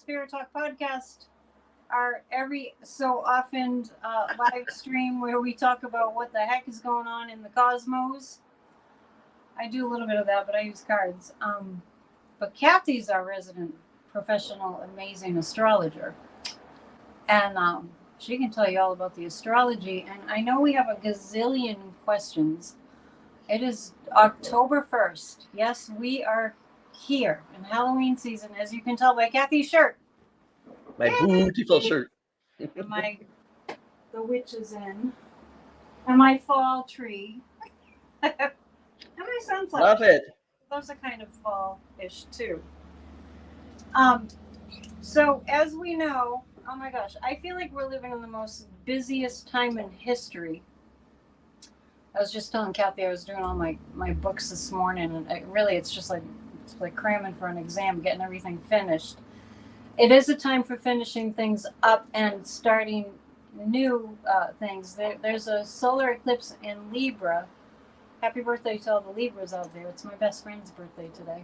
Spirit Talk podcast, our every so often live stream where we talk about what the heck is going on in the cosmos. I do a little bit of that, but I use cards. But Kathy's our resident professional, amazing astrologer. And she can tell you all about the astrology. And I know we have a gazillion questions. It is October 1st. Yes, we are here in Halloween season, as you can tell by Kathy's shirt. My beautiful shirt. And the witch is in. And my fall tree. And my sunflower. Love it. Those are kind of fall-ish too. So as we know, oh my gosh, I feel like we're living in the most busiest time in history. I was just telling Kathy I was doing all my books this morning, and it's just like cramming for an exam, getting everything finished. It is a time for finishing things up and starting new things. There's a solar eclipse in Libra. Happy birthday to all the Libras out there. It's my best friend's birthday today.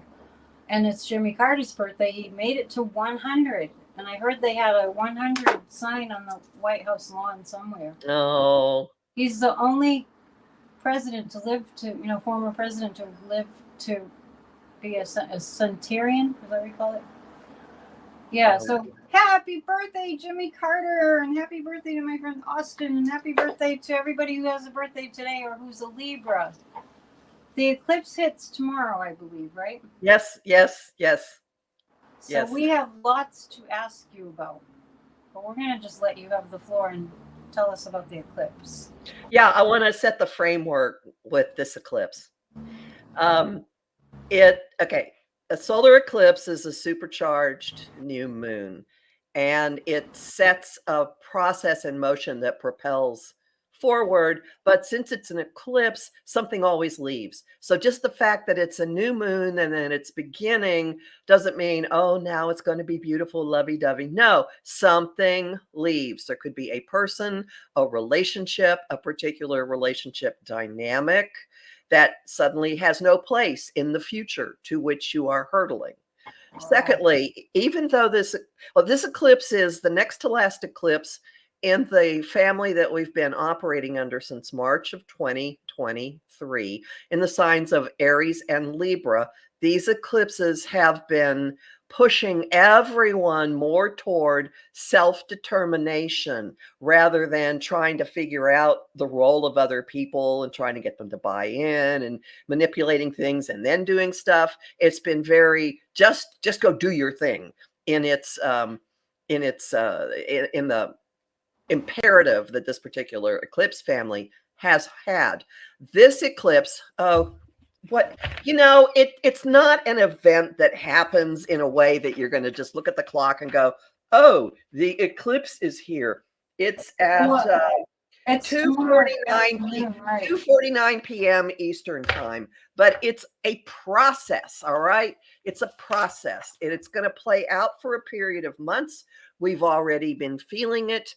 And it's Jimmy Carter's birthday. He made it to 100. And I heard they had a 100 sign on the White House lawn somewhere. Oh. He's the only president to live to, former president to live to be a centurion. Is that what you call it? Yeah, so happy birthday, Jimmy Carter, and happy birthday to my friend Austin, and happy birthday to everybody who has a birthday today or who's a Libra. The eclipse hits tomorrow, I believe, right? Yes. So we have lots to ask you about, but we're going to just let you have the floor and tell us about the eclipse. Yeah, I want to set the framework with this eclipse. A solar eclipse is a supercharged new moon, and it sets a process in motion that propels forward. But since it's an eclipse, something always leaves. So just the fact that it's a new moon and then it's beginning doesn't mean, oh, now it's going to be beautiful, lovey-dovey. No, something leaves. There could be a person, a relationship, a particular relationship dynamic that suddenly has no place in the future to which you are hurtling. Secondly, even though this eclipse is the next to last eclipse in the family that we've been operating under since March of 2023, in the signs of Aries and Libra, these eclipses have been pushing everyone more toward self-determination rather than trying to figure out the role of other people and trying to get them to buy in and manipulating things and then doing stuff. It's been very just go do your thing in the imperative that this particular eclipse family has had. This eclipse, it's not an event that happens in a way that you're going to just look at the clock and go, oh, the eclipse is here. It's at 2:49 p.m. Eastern time, but it's a process. All right. It's a process, and it's going to play out for a period of months. We've already been feeling it.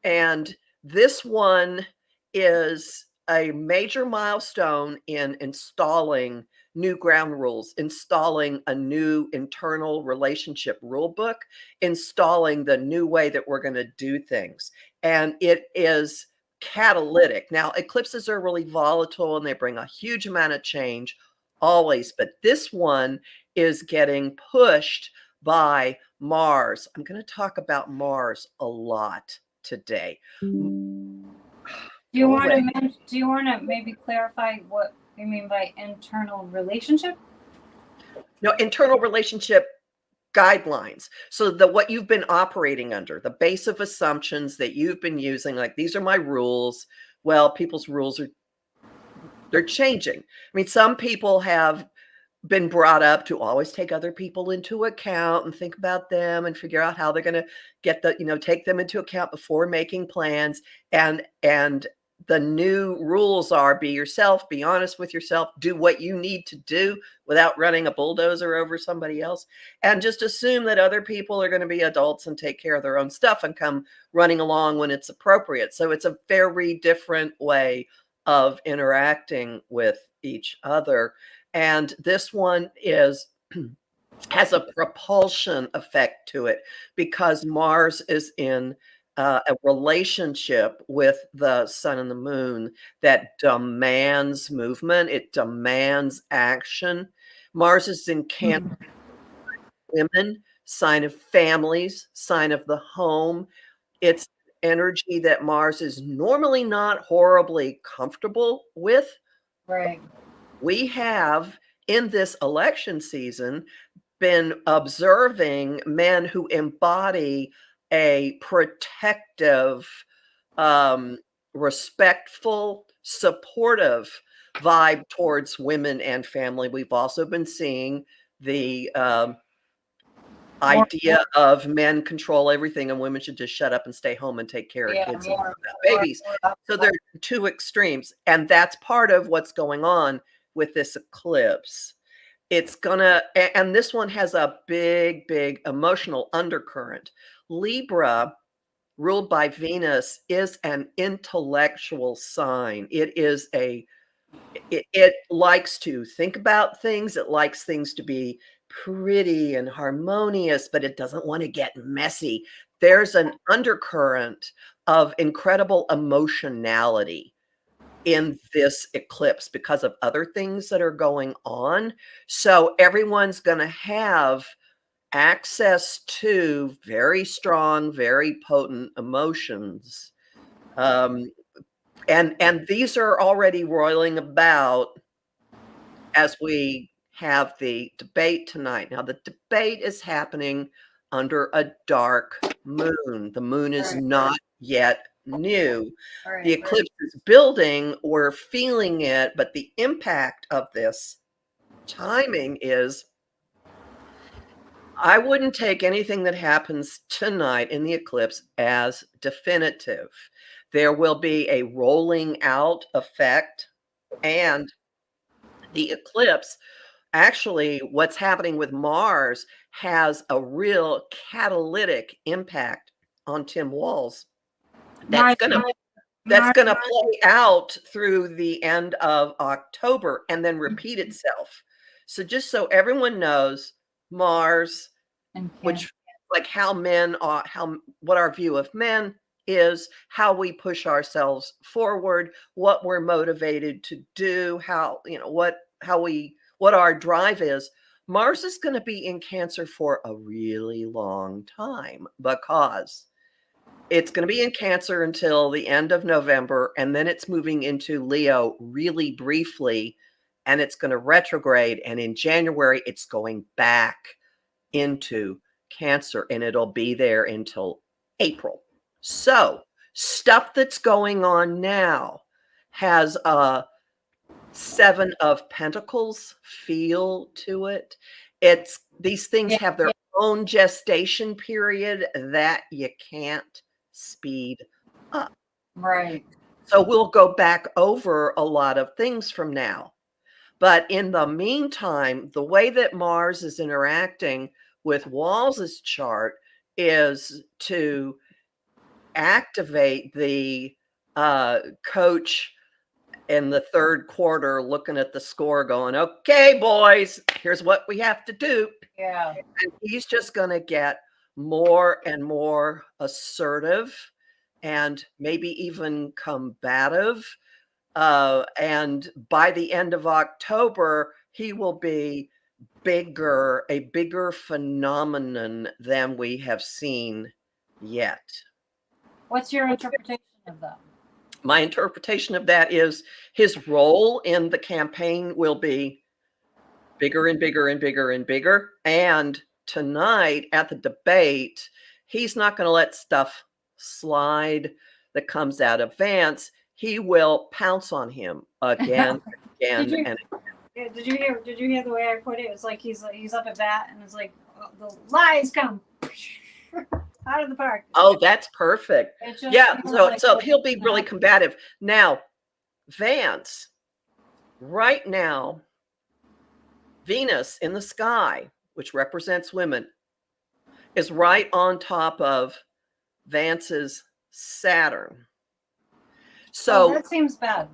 And this one is a major milestone in installing new ground rules, installing a new internal relationship rule book, installing the new way that we're going to do things. And it is catalytic. Now, eclipses are really volatile and they bring a huge amount of change always, but this one is getting pushed by Mars. I'm going to talk about Mars a lot today. Do you want to maybe clarify what you mean by internal relationship? No, internal relationship guidelines. So what you've been operating under, the base of assumptions that you've been using, like these are my rules. Well, people's rules they're changing. I mean, some people have been brought up to always take other people into account and think about them and figure out how they're going to get take them into account before making plans. And the new rules are be yourself, be honest with yourself, do what you need to do without running a bulldozer over somebody else, and just assume that other people are going to be adults and take care of their own stuff and come running along when it's appropriate. So it's a very different way of interacting with each other. And this one is has a propulsion effect to it because Mars is in a relationship with the sun and the moon that demands movement. It demands action. Mars is in Cancer, Mhm. women, sign of families, sign of the home. It's energy that Mars is normally not horribly comfortable with. Right. We have in this election season been observing men who embody a protective, um, respectful, supportive vibe towards women and family. We've also been seeing the More, idea of men control everything and women should just shut up and stay home and take care of yeah, kids and more, babies. So more. there are two extremes, and that's part of what's going on with this eclipse. It's gonna, and this one has a big, big emotional undercurrent. Libra, ruled by Venus, is an intellectual sign. It likes to think about things. It likes things to be pretty and harmonious, but it doesn't want to get messy. There's an undercurrent of incredible emotionality in this eclipse because of other things that are going on. So everyone's going to have access to very strong, very potent emotions. Um, and these are already roiling about as we have the debate tonight. Now, the debate is happening under a dark moon. The moon is Right, not yet new. The right, eclipse is building, we're feeling it, but the impact of this timing is I wouldn't take anything that happens tonight in the eclipse as definitive. There will be a rolling out effect, and the eclipse actually, what's happening with Mars has a real catalytic impact on Tim Walz that's Mars, gonna Mars, play out through the end of October and then repeat itself. So just so everyone knows, Mars, and Cancer. which like how men are, what our view of men is, how we push ourselves forward, what we're motivated to do, how, what our drive is. Mars is going to be in Cancer for a really long time because it's going to be in Cancer until the end of November, and then it's moving into Leo really briefly, and it's going to retrograde. And in January, it's going back into Cancer, and it'll be there until April. So, stuff that's going on now has a Seven of Pentacles feel to it. It's these things Yeah, have their own gestation period that you can't speed up. right. So we'll go back over a lot of things from now. But in the meantime, the way that Mars is interacting with Walz's chart is to activate the coach in the third quarter looking at the score going, okay, boys, here's what we have to do. Yeah. And he's just going to get more and more assertive and maybe even combative. And by the end of October, he will be a bigger phenomenon than we have seen yet. What's your interpretation of that? My interpretation of that is his role in the campaign will be bigger and bigger and bigger and bigger. And tonight at the debate, he's not going to let stuff slide that comes out of Vance. He will pounce on him again, Did again, you and did you hear the way I put it? It's like he's up at bat and it's like the lies come out of the park. oh, that's perfect. It just Yeah, feels so like he'll be really combative. Now, Vance, right now, Venus in the sky, which represents women, is right on top of Vance's Saturn. So, that seems bad.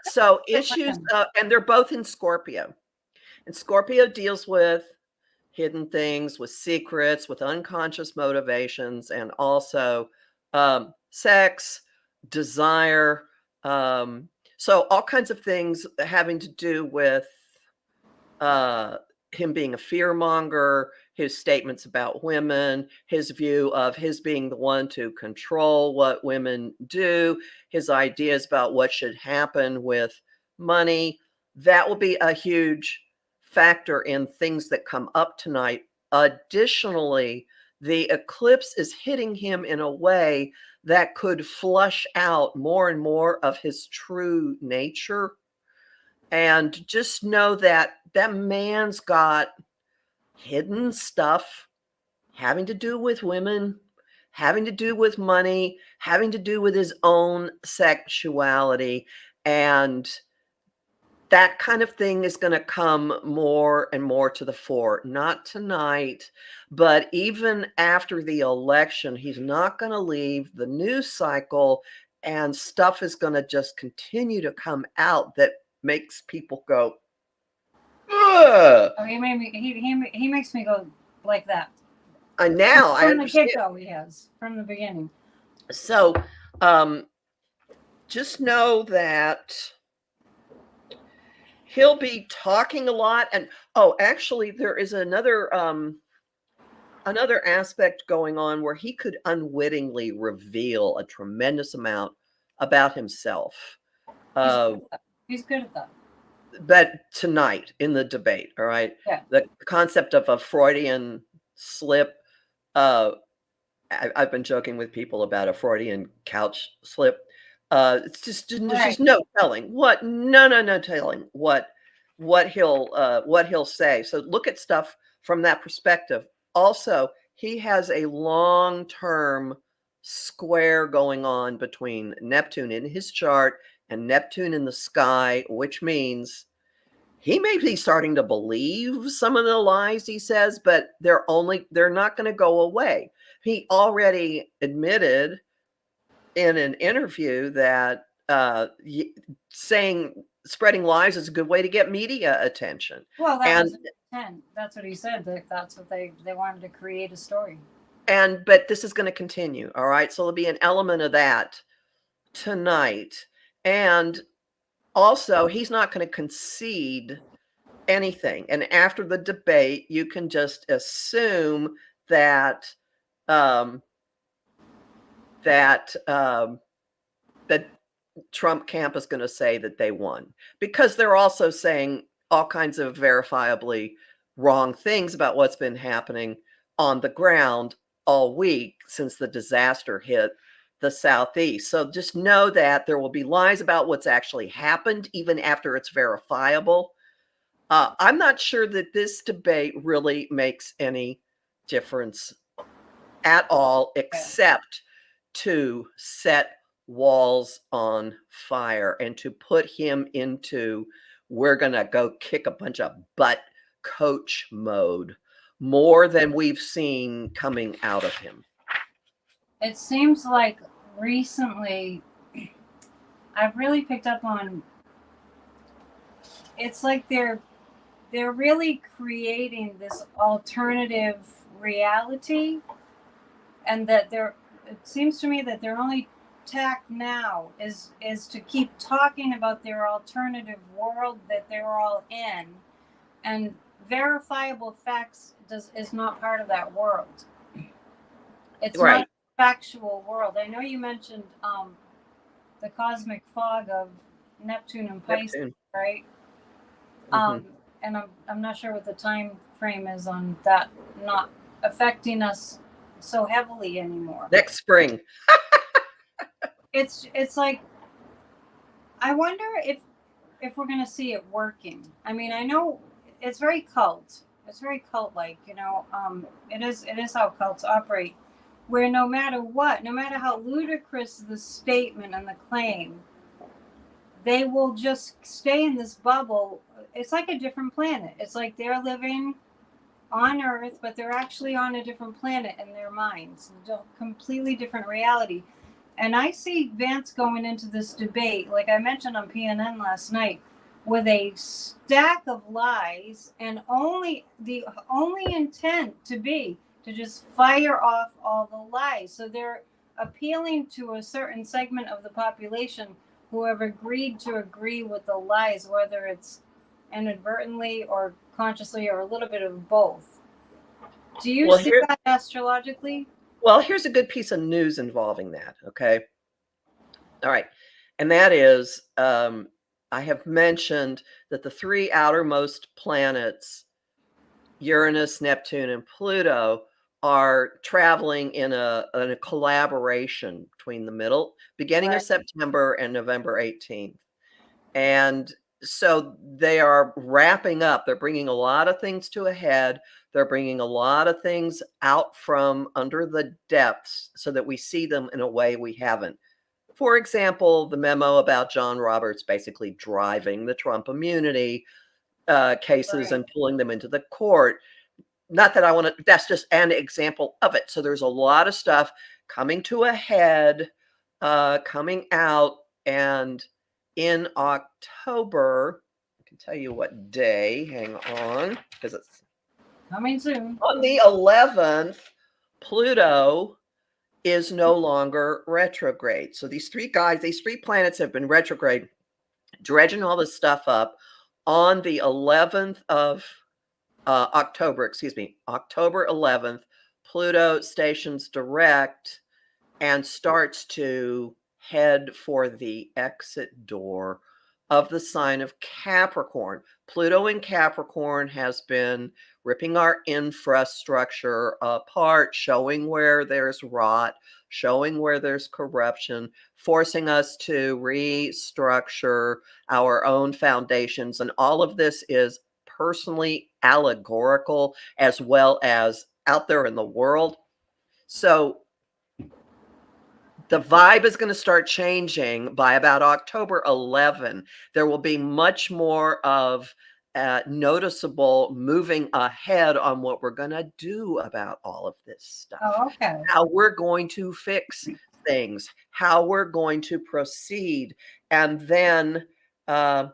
so issues, and they're both in Scorpio. And Scorpio deals with hidden things, with secrets, with unconscious motivations, and also sex, desire. So all kinds of things having to do with uh, him being a fearmonger, his statements about women, his view of his being the one to control what women do, his ideas about what should happen with money. That will be a huge factor in things that come up tonight. Additionally, the eclipse is hitting him in a way that could flush out more and more of his true nature. And just know that that man's got hidden stuff having to do with women, having to do with money, having to do with his own sexuality. And that kind of thing is going to come more and more to the fore. Not tonight, but even after the election, he's not going to leave the news cycle, and stuff is going to just continue to come out that makes people go, ugh. Oh, he made me. He makes me go like that. And now I From the understand. get-go, he has from the beginning. So, just know that he'll be talking a lot. And oh, actually, there is another aspect going on where he could unwittingly reveal a tremendous amount about himself. He's good at that. But tonight in the debate, all right, Yeah. the concept of a Freudian slip. I've been joking with people about a Freudian couch slip. It's just there's Right. just no telling what no telling what he'll say. So look at stuff from that perspective. Also, he has a long-term square going on between Neptune in his chart and Neptune in the sky, which means he may be starting to believe some of the lies he says, but they're not going to go away. He already admitted in an interview that spreading lies is a good way to get media attention. Well, that And was intent. That's what he said. That's what they wanted to create a story. but this is going to continue. All right. So there'll be an element of that tonight. And also, he's not going to concede anything. And after the debate, you can just assume that that Trump camp is going to say that they won, because they're also saying all kinds of verifiably wrong things about what's been happening on the ground all week since the disaster hit the Southeast. So just know that there will be lies about what's actually happened, even after it's verifiable. I'm not sure that this debate really makes any difference at all, except to set walls on fire and to put him into we're going to go kick a bunch of butt coach mode, more than we've seen coming out of him. It seems like recently I've really picked up on, it's like they're really creating this alternative reality, and that it seems to me that their only tack now is to keep talking about their alternative world that they're all in, and verifiable facts is not part of that world. It's Right. not a factual world. I know you mentioned the cosmic fog of Neptune and Pisces, Neptune. right? Mhm. And I'm not sure what the time frame is on that not affecting us so heavily anymore. Next spring. It's like, I wonder if we're going to see it working. I mean, I know it's very cult. It's very cult-like, you know. It is how cults operate, where no matter what, no matter how ludicrous the statement and the claim, they will just stay in this bubble. It's like a different planet. It's like they're living on Earth, but they're actually on a different planet in their minds, a completely different reality. And I see Vance going into this debate, like I mentioned on PNN last night. with a stack of lies, and the only intent to just fire off all the lies. So they're appealing to a certain segment of the population who have agreed to agree with the lies, whether it's inadvertently or consciously or a little bit of both. Do you see that astrologically? Well, here's a good piece of news involving that. Okay. All right. And that is, I have mentioned that the three outermost planets, Uranus, Neptune, and Pluto, are traveling in a collaboration between the beginning of September and November 18th. And so they are wrapping up. They're bringing a lot of things to a head. They're bringing a lot of things out from under the depths so that we see them in a way we haven't. For example, the memo about John Roberts basically driving the Trump immunity cases and pulling them into the court. Not that I want to, that's just an example of it. So there's a lot of stuff coming to a head, coming out. And in October, I can tell you what day, hang on, because it's coming soon. On the 11th, Pluto is no longer retrograde. So these three planets have been retrograde, dredging all this stuff up. On the 11th of October 11th, Pluto stations direct and starts to head for the exit door of the sign of Capricorn. Pluto in Capricorn has been ripping our infrastructure apart, showing where there's rot, showing where there's corruption, forcing us to restructure our own foundations. And all of this is personally allegorical as well as out there in the world. So the vibe is going to start changing by about October 11. There will be much more of noticeable moving ahead on what we're going to do about all of this stuff. Oh, okay. How we're going to fix things, how we're going to proceed. And then on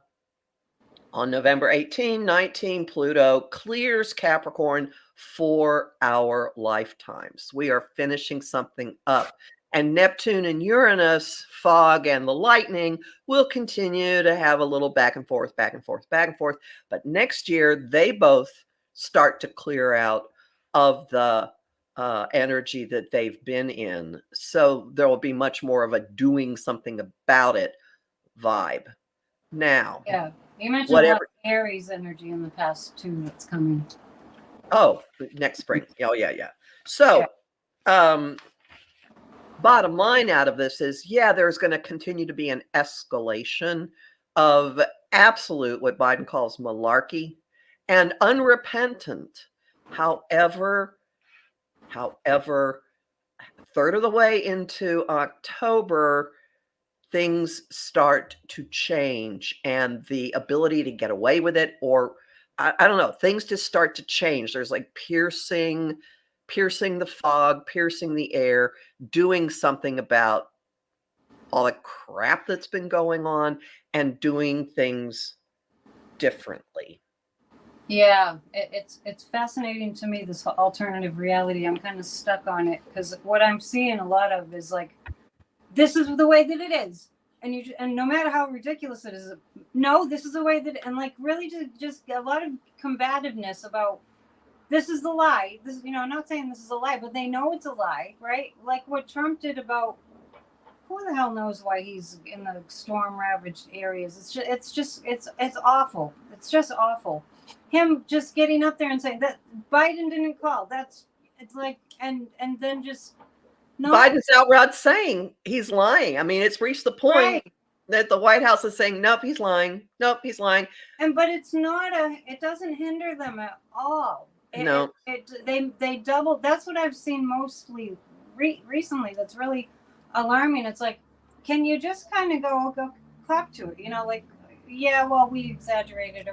November 18, 19, Pluto clears Capricorn for our lifetimes. We are finishing something up. And Neptune and Uranus, fog and the lightning, will continue to have a little back and forth, back and forth, back and forth. But next year, they both start to clear out of the energy that they've been in. So there will be much more of a doing something about it vibe. Now, yeah, you mentioned a lot of Aries energy in the past too that's coming. Oh, next spring. Oh, yeah. So, bottom line out of this is, there's going to continue to be an escalation of absolute, what Biden calls malarkey, and unrepentant. However, third of the way into October, things start to change, and the ability to get away with it, or I don't know, things just start to change. There's like piercing the fog, piercing the air, doing something about all the crap that's been going on and doing things differently. Yeah, it's fascinating to me, this alternative reality. I'm kind of stuck on it because what I'm seeing a lot of is like, this is the way that it is, and no matter how ridiculous it is, no, this is the way that, and like really just a lot of combativeness about this is the lie. This, I'm not saying this is a lie, but they know it's a lie, right? Like what Trump did about, who the hell knows why he's in the storm ravaged areas. It's awful. It's just awful. Him just getting up there and saying that Biden didn't call. It's like, and then just, no. Biden's outright saying he's lying. I mean, it's reached the point that the White House is saying, nope, he's lying. Nope, he's lying. But it's not it doesn't hinder them at all. No. They double. That's what I've seen mostly recently. That's really alarming. It's like, can you just kind of go clap to it? Like, yeah, well, we exaggerated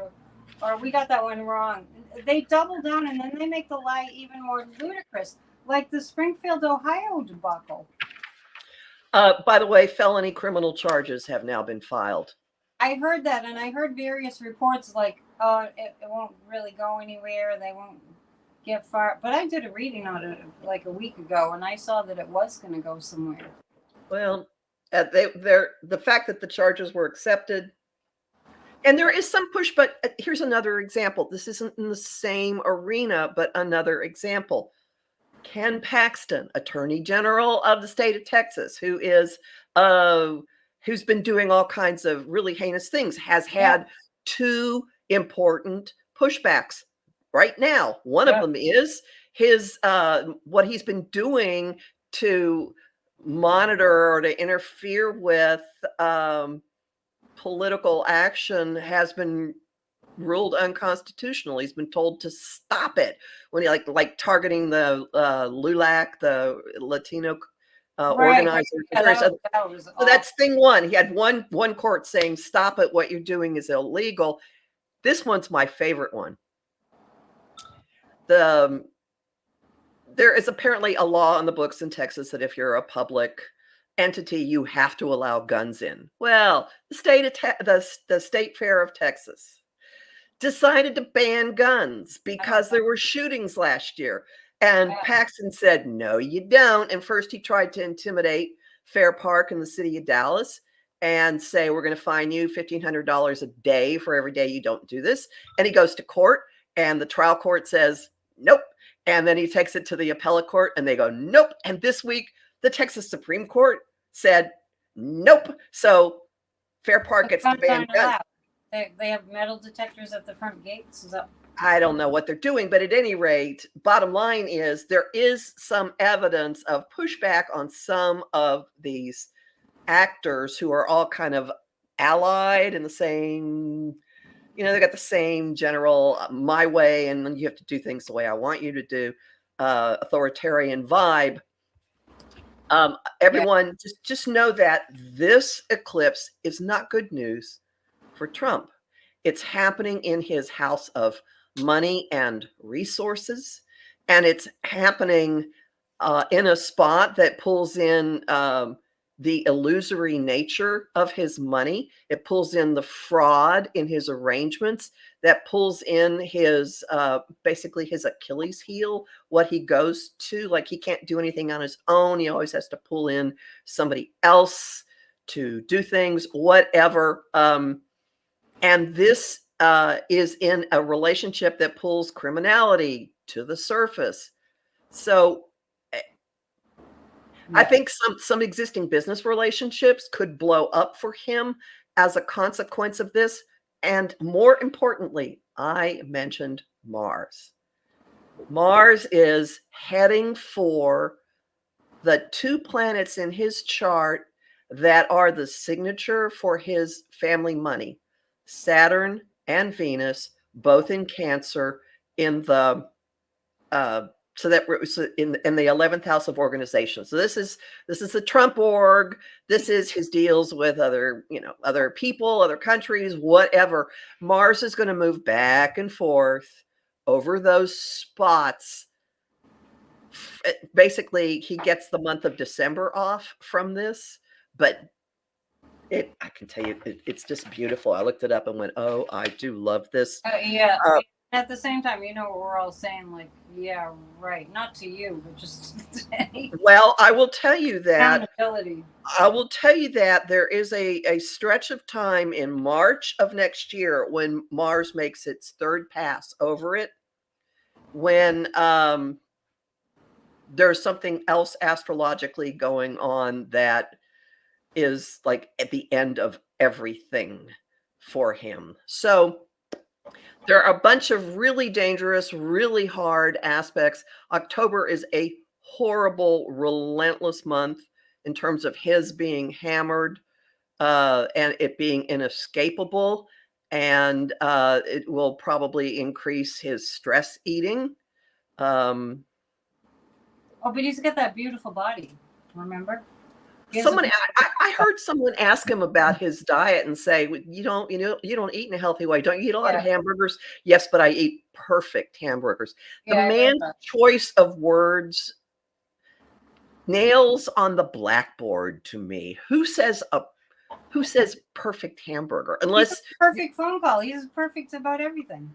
or we got that one wrong. They double down and then they make the lie even more ludicrous. Like the Springfield, Ohio debacle. By the way, felony criminal charges have now been filed I heard that, and I heard various reports like, oh, it won't really go anywhere. They won't get far. But I did a reading on it like a week ago, and I saw that it was going to go somewhere. Well, the fact that the charges were accepted, and there is some push, but here's another example. This isn't in the same arena, but another example. Ken Paxton, Attorney General of the state of Texas, who's been doing all kinds of really heinous things, has had two important pushbacks right now. One of them is his what he's been doing to monitor or to interfere with political action has been ruled unconstitutional. He's been told to stop it when he like targeting the LULAC, the Latino organizers. So that's thing one. He had one court saying, "Stop it! What you're doing is illegal." This one's my favorite one. There is apparently a law on the books in Texas that if you're a public entity, you have to allow guns in. Well, the State Fair of Texas decided to ban guns because there were shootings last year. And Paxton said, no, you don't. And first he tried to intimidate Fair Park in the city of Dallas and say, we're going to fine you $1,500 a day for every day you don't do this. And he goes to court and the trial court says, nope. And then he takes it to the appellate court and they go, nope. And this week, the Texas Supreme Court said, nope. So Fair Park gets to ban guns. They have metal detectors at the front gates. Is that? I don't know what they're doing, but at any rate, bottom line is there is some evidence of pushback on some of these actors who are all kind of allied in the same, they got the same general my way, and you have to do things the way I want you to do, authoritarian vibe. Everyone just know that this eclipse is not good news for Trump. It's happening in his house of money and resources, and it's happening in a spot that pulls in the illusory nature of his money. It pulls in the fraud in his arrangements, that pulls in his basically his Achilles heel, what he goes to. Like, he can't do anything on his own. He always has to pull in somebody else to do things, whatever. And this is in a relationship that pulls criminality to the surface. So I think some existing business relationships could blow up for him as a consequence of this. And more importantly, I mentioned Mars. Mars is heading for the two planets in his chart that are the signature for his family money. Saturn and Venus, both in Cancer, in the in the 11th house of organization. So this is the Trump org. This is his deals with other people, other countries, whatever. Mars is going to move back and forth over those spots. Basically, he gets the month of December off from this, but I can tell you, it's just beautiful. I looked it up and went, oh, I do love this. At the same time, we're all saying, like, yeah, right. Not to you, but just well, I will tell you that there is a stretch of time in March of next year when Mars makes its third pass over it, when there's something else astrologically going on that is like at the end of everything for him. So there are a bunch of really dangerous, really hard aspects. October is a horrible, relentless month in terms of his being hammered and it being inescapable. And it will probably increase his stress eating. But he's got that beautiful body, remember? I heard someone ask him about his diet and say, you don't eat in a healthy way. Don't you eat a lot of hamburgers? Yes, but I eat perfect hamburgers. The man's choice of words nails on the blackboard to me. Who says Who says perfect hamburger? He's a Unless perfect phone call. He's perfect about everything.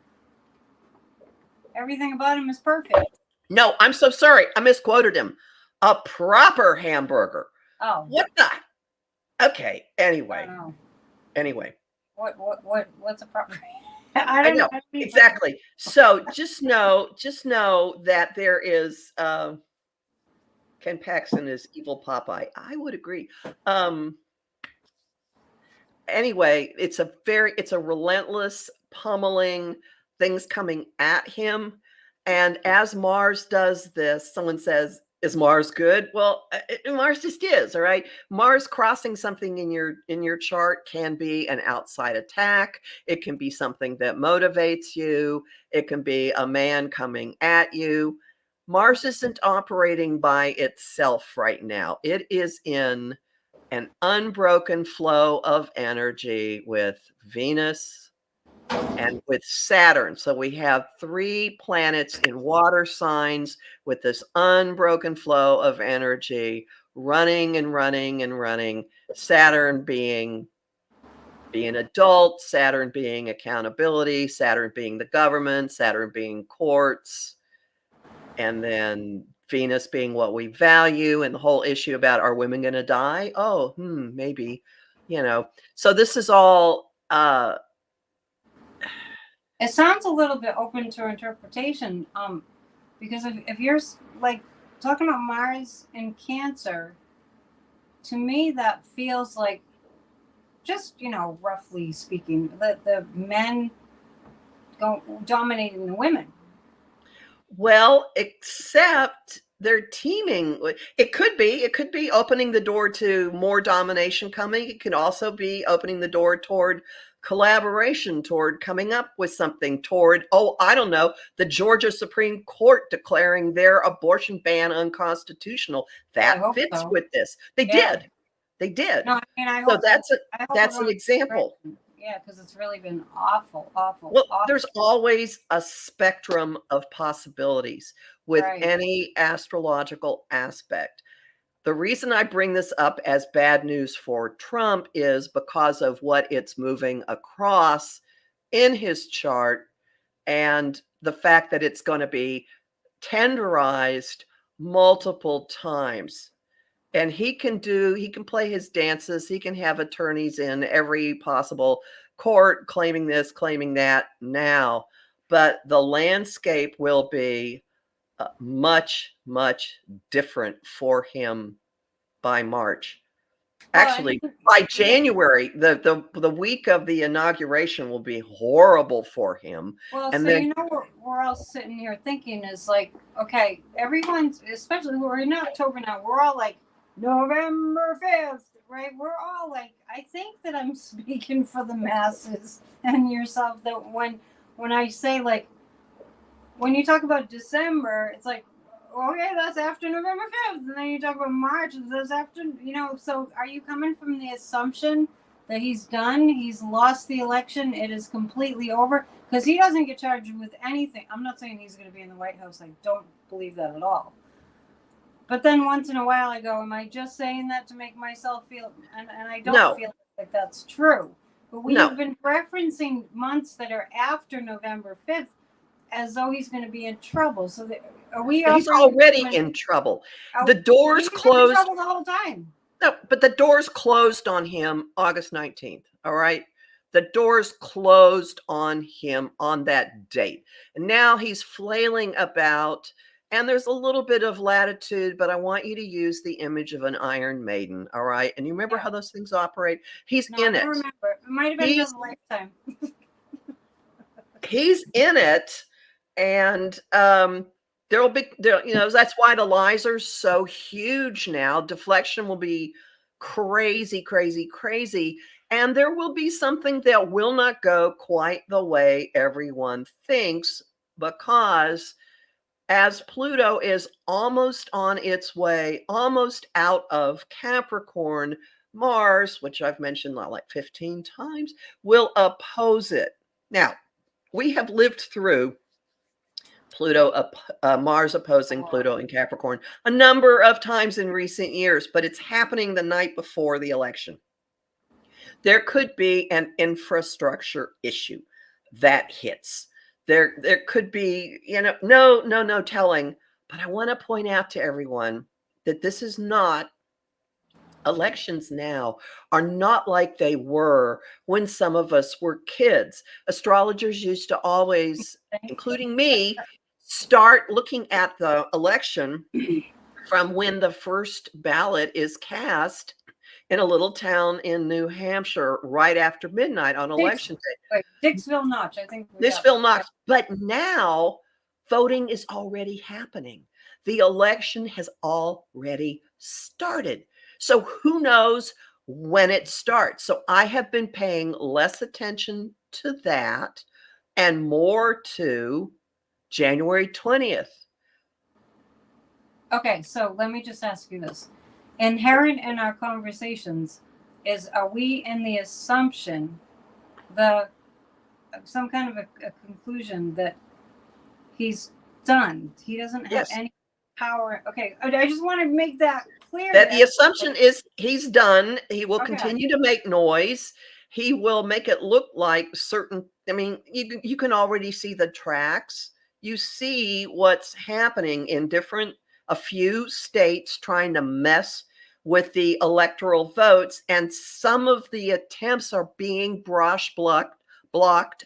Everything about him is perfect. no, I'm so sorry. I misquoted him. A proper hamburger. Oh, What the? Okay. I Anyway. don't know. Anyway. What's a proper? I don't know. Exactly. So just know that there is Ken Paxton is evil Popeye. I would agree. Anyway, it's a relentless pummeling, things coming at him. And as Mars does this, someone says, is Mars good? Well, Mars just is, all right. Mars crossing something in your chart can be an outside attack. It can be something that motivates you. It can be a man coming at you. Mars isn't operating by itself right now. It is in an unbroken flow of energy with Venus and with Saturn. So we have 3 planets in water signs with this unbroken flow of energy running and running and running. Saturn being adult, Saturn being accountability, Saturn being the government, Saturn being courts, and then Venus being what we value, and the whole issue about, are women going to die? Oh, maybe, So this is all it sounds a little bit open to interpretation. Because if you're like talking about Mars in Cancer, to me that feels like, just roughly speaking, the men dominating the women. Well, except they're teaming. It could be opening the door to more domination coming. It could also be opening the door toward collaboration, toward coming up with something, toward, I don't know, the Georgia Supreme Court declaring their abortion ban unconstitutional. That fits with this. They did. No, I mean, I hope so that's an example. Yeah, because it's really been awful. Well, there's always a spectrum of possibilities with any astrological aspect. The reason I bring this up as bad news for Trump is because of what it's moving across in his chart, and the fact that it's going to be tenderized multiple times. And he can play his dances. He can have attorneys in every possible court claiming this, claiming that now. But the landscape will be much, much different for him by March. Actually, by January, the week of the inauguration will be horrible for him. Well, and so then, what we're all sitting here thinking is like, okay, everyone's, especially we're in October now, we're all like, November 5th, right? We're all like, I think that I'm speaking for the masses and yourself, that when I say, like, when you talk about December, it's like, okay, that's after November 5th. And then you talk about March, that's after, so are you coming from the assumption that he's done? He's lost the election. It is completely over? Because he doesn't get charged with anything. I'm not saying he's going to be in the White House. I don't believe that at all. But then once in a while I go, am I just saying that to make myself feel, and I don't feel like that's true. But we've been referencing months that are after November 5th as though he's going to be in trouble. So are we? He's already in trouble. The doors closed. He's been in trouble the whole time. No, but the doors closed on him August 19th. All right. The doors closed on him on that date. And now he's flailing about, and there's a little bit of latitude, but I want you to use the image of an Iron Maiden. All right. And you remember how those things operate? He's in it. I remember. It might have been his lifetime. He's in it. And there'll be, that's why the lies are so huge now. Deflection will be crazy, crazy, crazy. And there will be something that will not go quite the way everyone thinks, because as Pluto is almost on its way, almost out of Capricorn, Mars, which I've mentioned like 15 times, will oppose it. Now, we have lived through Mars opposing Pluto in Capricorn a number of times in recent years, but it's happening the night before the election. There could be an infrastructure issue that hits. There could be, no telling. But I want to point out to everyone that this is not elections now are not like they were when some of us were kids. Astrologers used to always, including me, start looking at the election from when the first ballot is cast in a little town in New Hampshire right after midnight on election day. Dixville Notch, I think. Dixville Knox. But now voting is already happening. The election has already started. So who knows when it starts? So I have been paying less attention to that and more to January 20th. Okay, so let me just ask you this. Inherent in our conversations are we in the assumption, some kind of a conclusion that he's done? He doesn't have any power. Okay, I just want to make that clear. That the assumption is he's done. He will continue to make noise. He will make it look like certain, I mean, you can already see the tracks. You see what's happening in a few states trying to mess with the electoral votes. And some of the attempts are being blocked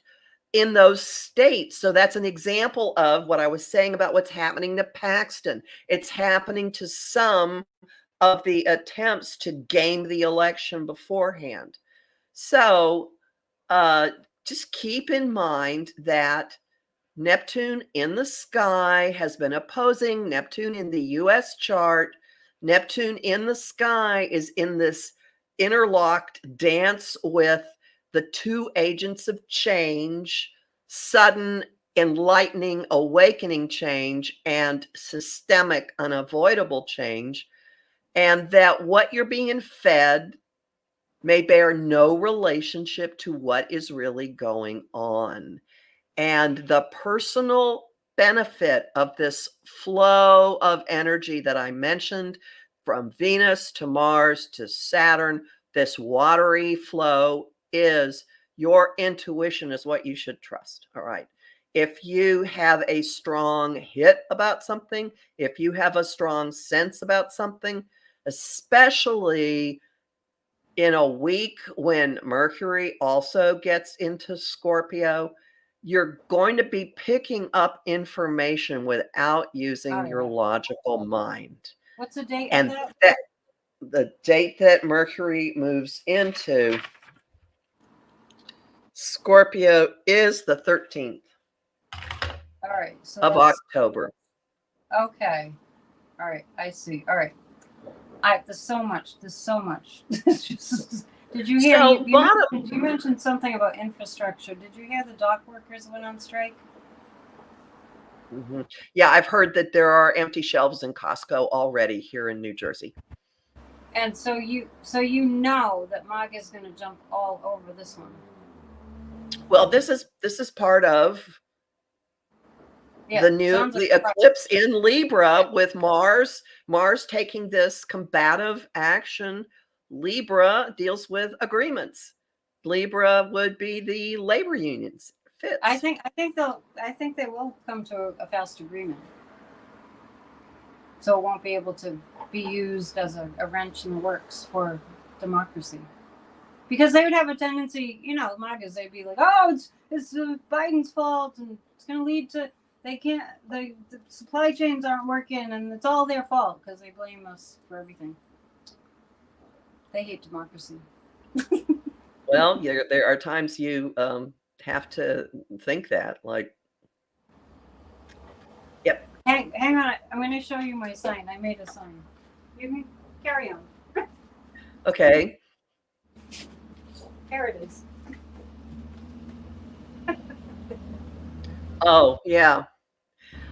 in those states. So that's an example of what I was saying about what's happening to Paxton. It's happening to some of the attempts to game the election beforehand. So just keep in mind that Neptune in the sky has been opposing Neptune in the US chart. Neptune in the sky is in this interlocked dance with the two agents of change, sudden, enlightening, awakening change, and systemic, unavoidable change. And that what you're being fed may bear no relationship to what is really going on. And the personal benefit of this flow of energy that I mentioned, from Venus to Mars to Saturn, this watery flow, is your intuition is what you should trust. All right. If you have a strong hit about something, if you have a strong sense about something, especially in a week when Mercury also gets into Scorpio, you're going to be picking up information without using your logical mind. What's the date and of that? The date that Mercury moves into Scorpio is the 13th of October. Okay. All right. I see. All right. There's so much. Did you hear? You mentioned something about infrastructure. Did you hear the dock workers went on strike? Mm-hmm. Yeah, I've heard that there are empty shelves in Costco already here in New Jersey. And so you know that MAGA is going to jump all over this one. Well, this is part of the eclipse in Libra with Mars taking this combative action. Libra deals with agreements. Libra would be the labor unions. Fits. I think they will come to a fast agreement. So it won't be able to be used as a wrench in the works for democracy. Because they would have a tendency, MAGAs, they'd be like, oh, it's Biden's fault, and it's going to lead to, the supply chains aren't working, and it's all their fault, because they blame us for everything. They hate democracy. Well, there are times you have to think that, like, yep. Hang on, I'm going to show you my sign. I made a sign. You can carry on. Okay. Here it is. Oh, yeah.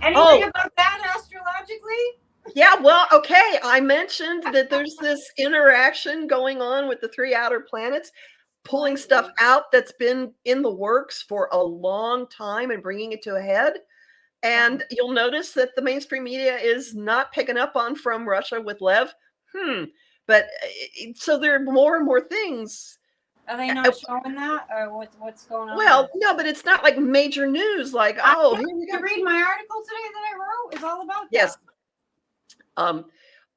Anything about that astrologically? Yeah, well, okay. I mentioned that there's this interaction going on with the three outer planets, pulling stuff out that's been in the works for a long time and bringing it to a head. And you'll notice that the mainstream media is not picking up on From Russia with Lev. But so there are more and more things Are they not showing that, or what's going on? Well, no, but it's not like major news. Like, I oh, here we to go. read my article today that I wrote is all about Yes. that.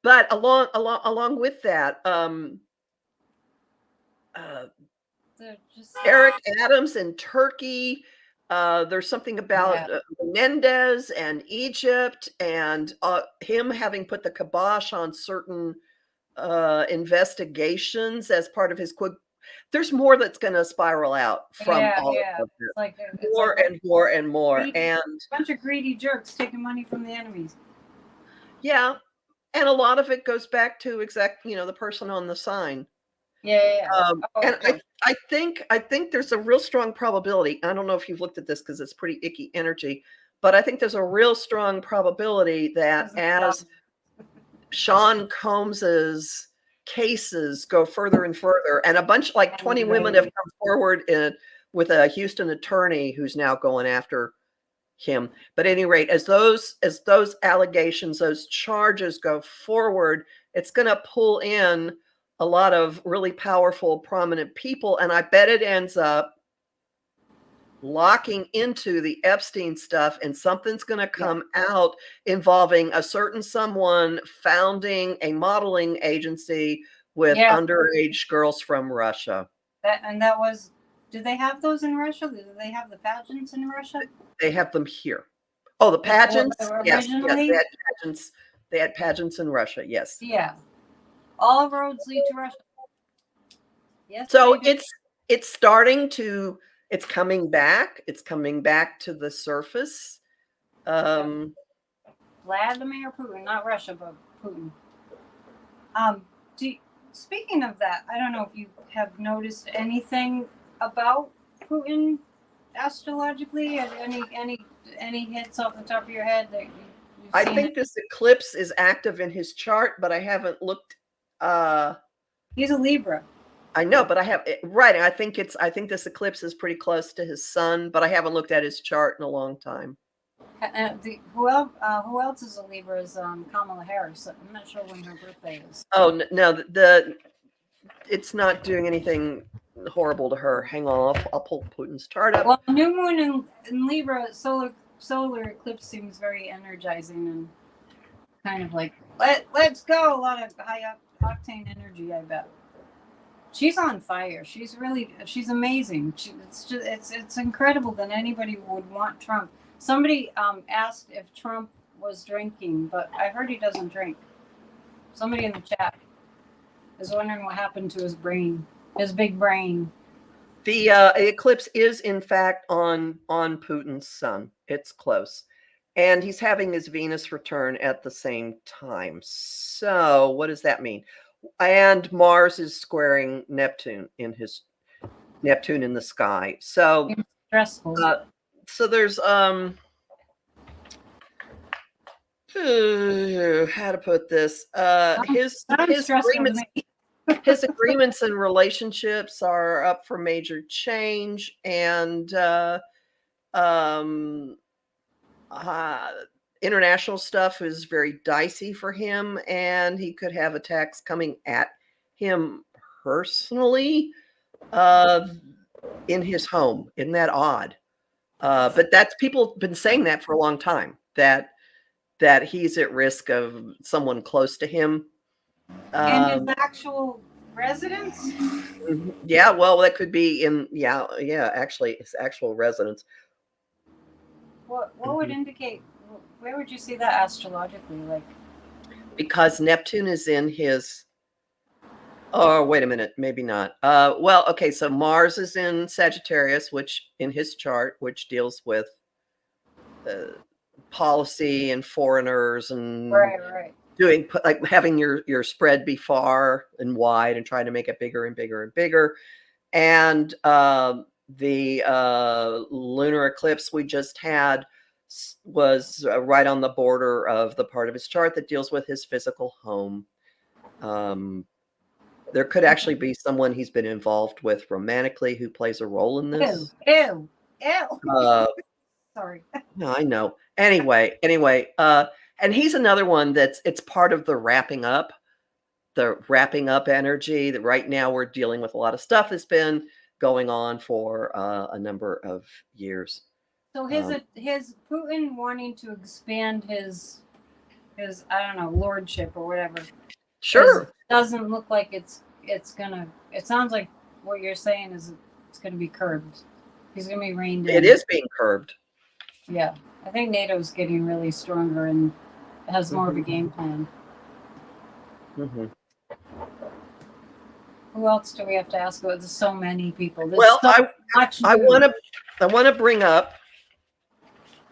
But along with that, Eric Adams in Turkey. There's something about Menendez and Egypt, and him having put the kibosh on certain investigations as part of his quick. There's more that's going to spiral out from all of this. It's more like and more and more, greedy, and a bunch of greedy jerks taking money from the enemies. Yeah, and a lot of it goes back to the person on the sign. And I think there's a real strong probability. I don't know if you've looked at this because it's pretty icky energy, but I think there's a real strong probability that as Sean Combs's cases go further and further, and a bunch, like 20 women have come forward with a Houston attorney who's now going after him. But at any rate, as those allegations, those charges go forward, it's going to pull in a lot of really powerful, prominent people, and I bet it ends up locking into the Epstein stuff, and something's going to come out involving a certain someone founding a modeling agency with underage girls from Russia. Did they have those in Russia? Did they have the pageants in Russia? They have them here. Oh, the pageants? Yes, they had pageants in Russia, yes. Yeah. All roads lead to Russia. Yes. So it's coming back. It's coming back to the surface. Vladimir Putin, not Russia, but Putin. Speaking of that, I don't know if you have noticed anything about Putin astrologically. Any hits off the top of your head that I think this eclipse is active in his chart, but I haven't looked. He's a Libra. I know, but I have right. I think this eclipse is pretty close to his sun, but I haven't looked at his chart in a long time. Who else is a Libra is Kamala Harris. I'm not sure when her birthday is. Oh no, it's not doing anything horrible to her. Hang on, I'll pull Putin's chart up. Well, new moon in Libra, solar eclipse seems very energizing and kind of like let's go. A lot of high octane energy, I bet. She's on fire. She's amazing. It's incredible that anybody would want Trump. Somebody asked if Trump was drinking, but I heard he doesn't drink. Somebody in the chat is wondering what happened to his brain, his big brain. The eclipse is in fact on Putin's sun. It's close, and he's having his Venus return at the same time. So what does that mean? And Mars is squaring Neptune in the sky. So it's stressful. So there's how to put this? His agreements and relationships are up for major change, and international stuff is very dicey for him, and he could have attacks coming at him personally in his home. Isn't that odd? But people have been saying that for a long time, that he's at risk of someone close to him. And his actual residence? Yeah, well, that could be actually his actual residence. What would indicate? Where would you see that astrologically? Like, because Neptune is in his. Oh, wait a minute, maybe not. Well, okay, so Mars is in Sagittarius, which in his chart, which deals with policy and foreigners and doing like having your spread be far and wide and trying to make it bigger and bigger and bigger. And the lunar eclipse we just had was right on the border of the part of his chart that deals with his physical home. There could actually be someone he's been involved with romantically who plays a role in this. Ew. Sorry. No, I know. Anyway, and he's another one it's part of the wrapping up the wrapping up energy. That right now we're dealing with a lot of stuff that's been going on for a number of years. So his Putin wanting to expand his I don't know, lordship or whatever. Sure. Doesn't look like it's gonna. It sounds like what you're saying is it's gonna be curbed. He's gonna be reined in. It is being curbed. Yeah, I think NATO's getting really stronger and has more of a game plan. Mm-hmm. Who else do we have to ask about? There's so many people. There's Well, so I want to bring up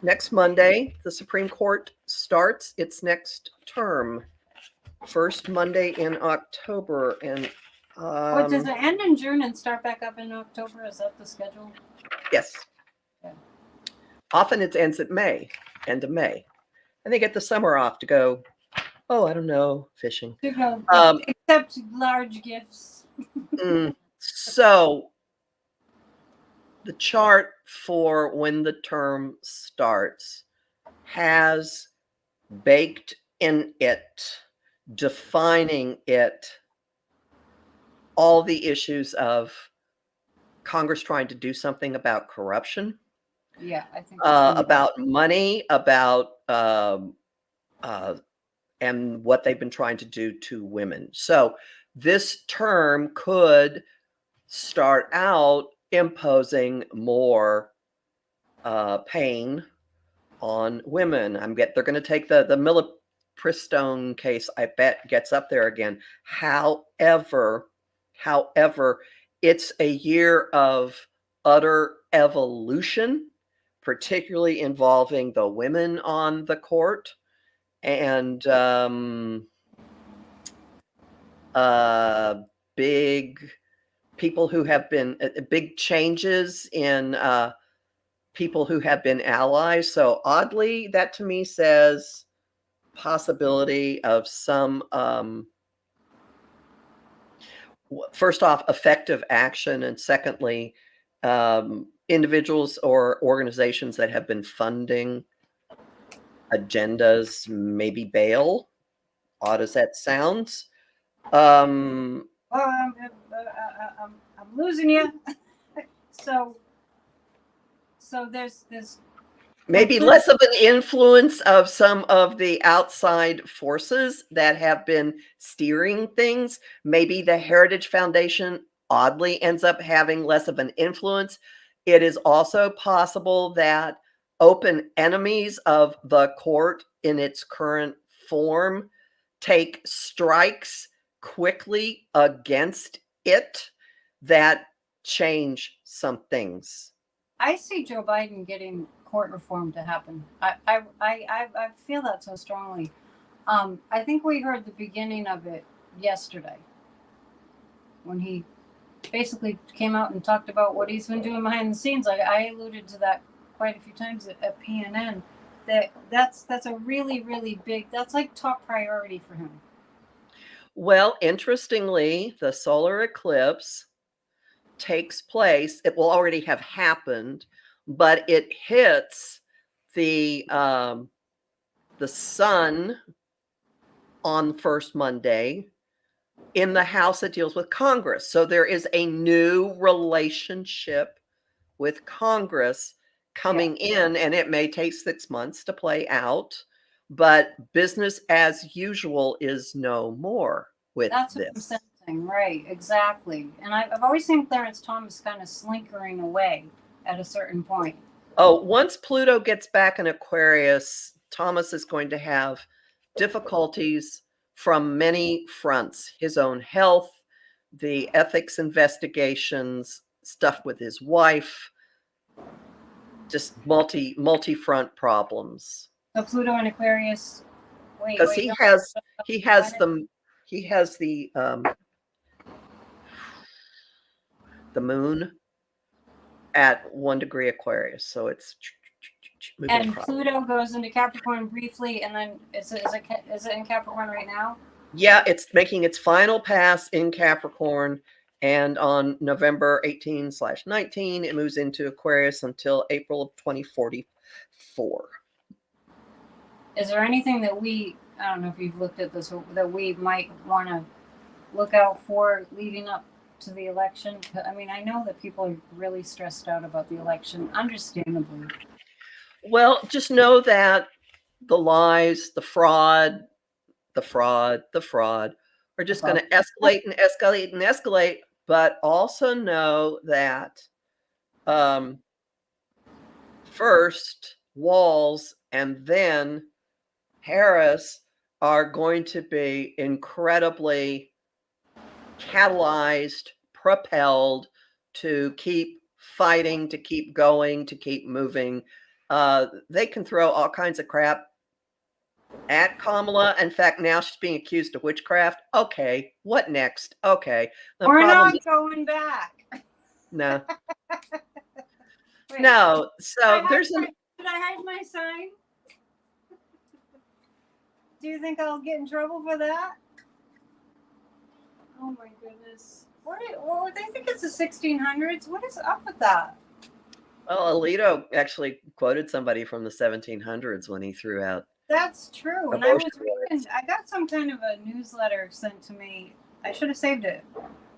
next Monday. The Supreme Court starts its next term, first Monday in October, and what does it end in June and start back up in October? Is that the schedule? Yes. Yeah. Often it ends at end of May, and they get the summer off to go. Oh, I don't know, fishing. Except large gifts. So the chart for when the term starts has baked in it, defining it, all the issues of Congress trying to do something about corruption. Yeah, I think about money, about and what they've been trying to do to women. So this term could start out imposing more pain on women. They're going to take the Millipristone case. I bet gets up there again. However, it's a year of utter evolution, particularly involving the women on the court and big people who have been big changes in people who have been allies. So oddly, that to me says possibility of some first off, effective action, and secondly, individuals or organizations that have been funding agendas maybe bail. Odd as that sounds. I'm losing you. So there's maybe less of an influence of some of the outside forces that have been steering things. Maybe the Heritage Foundation oddly ends up having less of an influence. It is also possible that open enemies of the court in its current form take strikes quickly against it that change some things. I see Joe Biden getting court reform to happen. I feel that so strongly. I think we heard the beginning of it yesterday when he basically came out and talked about what he's been doing behind the scenes. I alluded to that quite a few times at PNN. That's a really, really big, that's like top priority for him. Well, interestingly, the solar eclipse takes place. It will already have happened, but it hits the sun on first Monday in the house that deals with Congress. So there is a new relationship with Congress coming in, and it may take 6 months to play out, but business as usual is no more with That's this. What I'm saying. Right, exactly. And I've always seen Clarence Thomas kind of slinkering away at a certain point. Oh, once Pluto gets back in Aquarius, Thomas is going to have difficulties from many fronts: his own health, the ethics investigations, stuff with his wife, just multi-front problems. So Pluto and Aquarius. Because he has the moon at 1 degree Aquarius, so it's moving and across. Pluto goes into Capricorn briefly, and then is it in Capricorn right now? Yeah, it's making its final pass in Capricorn, and on November 18/19, it moves into Aquarius until April of 2044. Is there anything that I don't know if you've looked at this, that we might want to look out for leading up to the election? I mean, I know that people are really stressed out about the election, understandably. Well, just know that the lies, the fraud are just going to escalate and escalate and escalate. But also know that first Walz and then Harris are going to be incredibly catalyzed, propelled to keep fighting, to keep going, to keep moving. They can throw all kinds of crap at Kamala. In fact, now she's being accused of witchcraft. Okay, what next? Okay, We're not going back. No. Wait, No. So there's should I hide my sign? Do you think I'll get in trouble for that? Oh my goodness. Well, they think it's the 1600s. What is up with that? Well, Alito actually quoted somebody from the 1700s when he threw out. That's true. And I was reading, I got some kind of a newsletter sent to me. I should have saved it,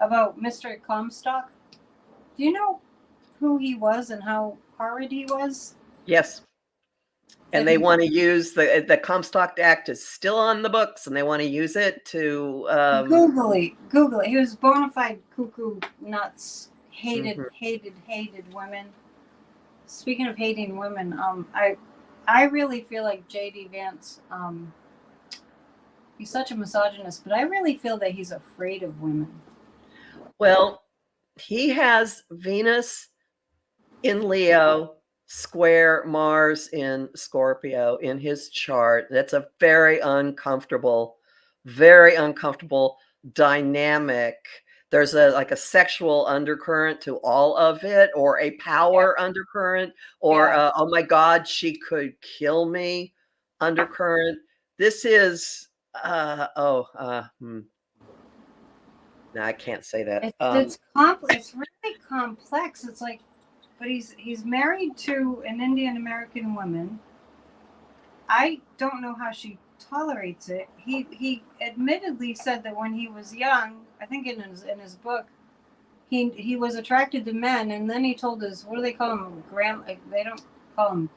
about Mr. Comstock. Do you know who he was and how horrid he was? Yes. And they want to use the Comstock Act is still on the books, and they want to use it to Google it. He was bona fide cuckoo nuts. Hated women. Speaking of hating women, I really feel like J.D. Vance, he's such a misogynist, but I really feel that he's afraid of women. Well, he has Venus in Leo, square Mars in Scorpio in his chart. That's a very uncomfortable dynamic. There's a sexual undercurrent to all of it, or a power undercurrent, or oh my God, she could kill me undercurrent. This is no, I can't say that. It's complex. It's really complex. It's like, but he's married to an Indian American woman. I don't know how she tolerates it. He admittedly said that when he was young, I think in his book, he was attracted to men, and then he told his, what do they call him? They don't call him.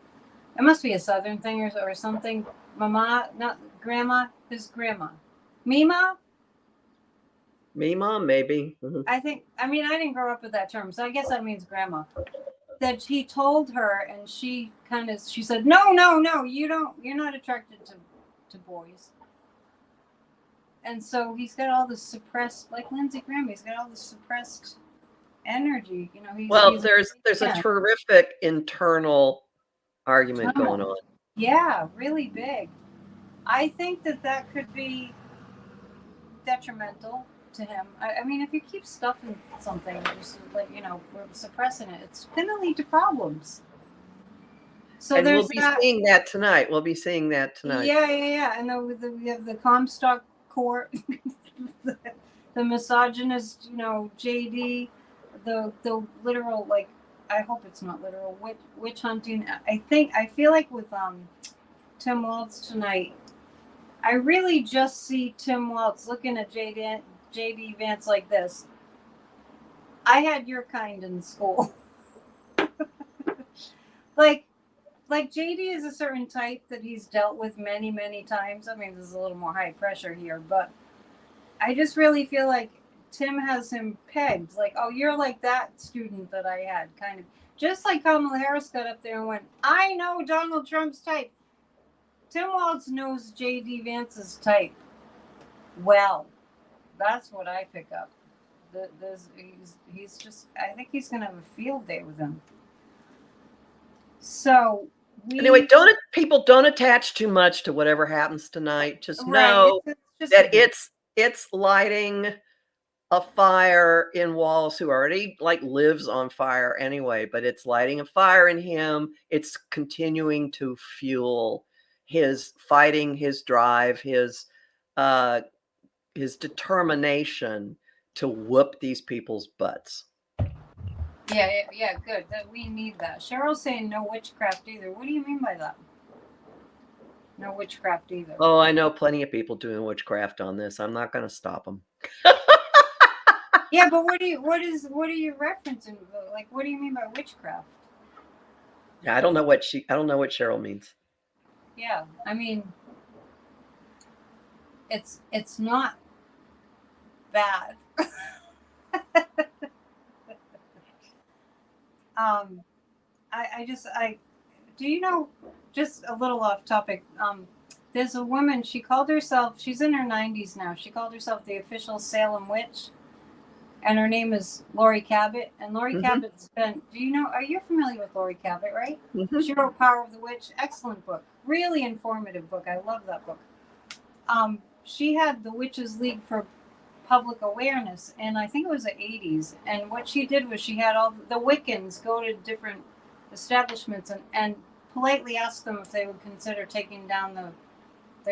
It must be a Southern thing or something. Mama, not grandma. His grandma, Mima. Mima, maybe. I didn't grow up with that term, so I guess that means grandma. That he told her, and she said, no, you're not attracted to boys. And so he's got all this suppressed, like Lindsey Graham, he's got all this suppressed energy. There's a terrific internal argument going on. Yeah, really big. I think that could be detrimental to him. I mean, if you keep stuffing something, just we're suppressing it, it's going to lead to problems. So and we'll be seeing that tonight. Yeah. And we have the Comstock court, the misogynist, JD, the literal, like, I hope it's not literal witch hunting. I feel like with Tim Walz tonight, I really just see Tim Walz looking at JD Vance like this. I had your kind in school. like JD is a certain type that he's dealt with many, many times. I mean, there's a little more high pressure here, but I just really feel like Tim has him pegged. Like, oh, you're like that student that I had, kind of. Just like Kamala Harris got up there and went, I know Donald Trump's type. Tim Walz knows J.D. Vance's type well. That's what I pick up. He's just, I think he's going to have a field day with him. So, anyway, people don't attach too much to whatever happens tonight. Just know that it's lighting a fire in Walz, who already lives on fire anyway, but it's lighting a fire in him. It's continuing to fuel his fighting, his drive, his determination to whoop these people's butts. Yeah, good. That we need that. Cheryl's saying no witchcraft either. What do you mean by that? No witchcraft either. Oh, I know plenty of people doing witchcraft on this. I'm not going to stop them. Yeah, but what are you referencing? Like, what do you mean by witchcraft? Yeah, I don't know what Cheryl means. Yeah, I mean, it's not bad. um, I do you know, just a little off topic. There's a woman. She called herself. She's in her 90s now. She called herself the official Salem witch, and her name is Lori Cabot. And Lori Hmm. Cabot spent. Do you know? Are you familiar with Lori Cabot? Right? Hmm. She wrote Power of the Witch. Excellent book. Really informative book. I love that book. She had the Witches League for public awareness, and I think it was the 80s. And what she did was she had all the Wiccans go to different establishments and politely ask them if they would consider taking down the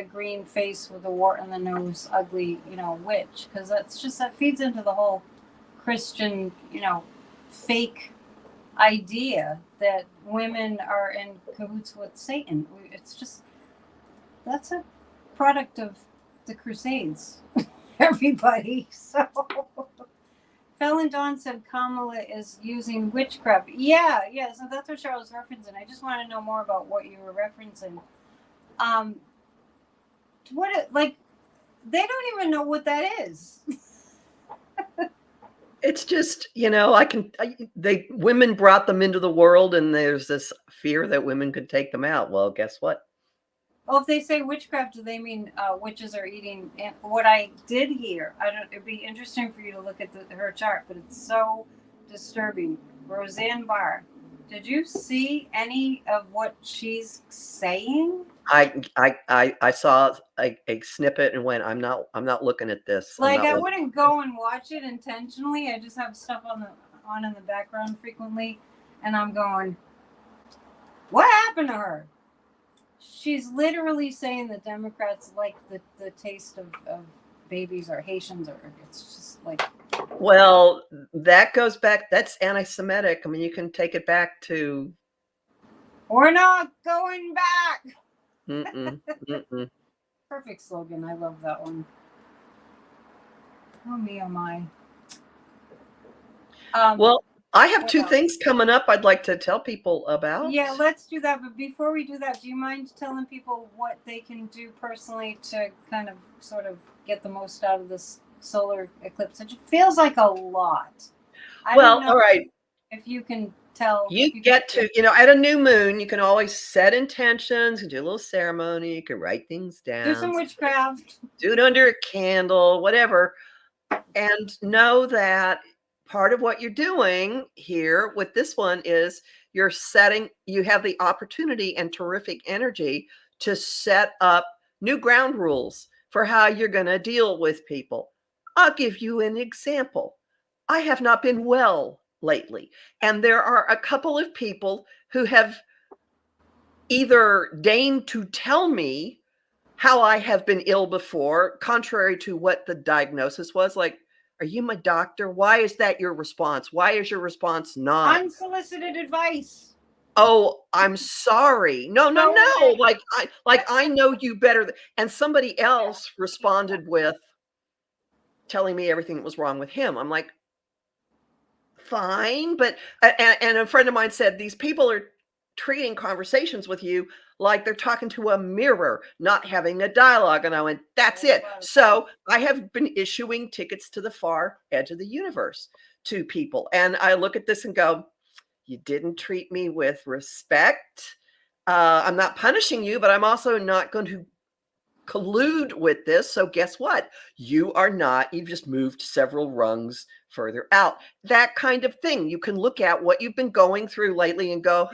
green face with the wart on the nose, ugly, witch, because that feeds into the whole Christian, fake idea that women are in cahoots with Satan. It's just that's a product of the Crusades. Everybody. So Felon Dawn said Kamala is using witchcraft. Yeah, so that's what Cheryl was referencing. I just want to know more about what you were referencing. Like, they don't even know what that is. It's just, women brought them into the world, and there's this fear that women could take them out. Well, guess what? Well, if they say witchcraft, do they mean witches are eating? And what I did hear, it'd be interesting for you to look at her chart, but it's so disturbing. Roseanne Barr, did you see any of what she's saying? I saw a snippet and went, I'm not looking at this. Like, I wouldn't go and watch it intentionally. I just have stuff on in the background frequently, and I'm going, what happened to her? She's literally saying the Democrats like the taste of babies or Haitians, or it's just like. Well, that goes back. That's anti-Semitic. I mean, you can take it back to. We're not going back. Mm-mm. Perfect slogan. I love that one. Oh me, oh my. Well, I have two things coming up I'd like to tell people about. Yeah, let's do that. But before we do that, do you mind telling people what they can do personally to kind of sort of get the most out of this solar eclipse? It feels like a lot. I don't know, all right. If you can tell. You get to, at a new moon, you can always set intentions, you can do a little ceremony, you can write things down. Do some witchcraft. Do it under a candle, whatever. And know that part of what you're doing here with this one is you have the opportunity and terrific energy to set up new ground rules for how you're going to deal with people. I'll give you an example. I have not been well lately, and there are a couple of people who have either deigned to tell me how I have been ill before, contrary to what the diagnosis was. Like, are you my doctor? Why is that your response? Why is your response not unsolicited advice? Oh, I'm sorry. No. Like I know you better. And somebody else responded with telling me everything that was wrong with him. I'm like, fine. But, and a friend of mine said, these people are treating conversations with you like they're talking to a mirror, not having a dialogue. And I went, that's it. So I have been issuing tickets to the far edge of the universe to people. And I look at this and go, you didn't treat me with respect. I'm not punishing you, but I'm also not going to collude with this. So guess what? You've just moved several rungs further out. That kind of thing. You can look at what you've been going through lately and go,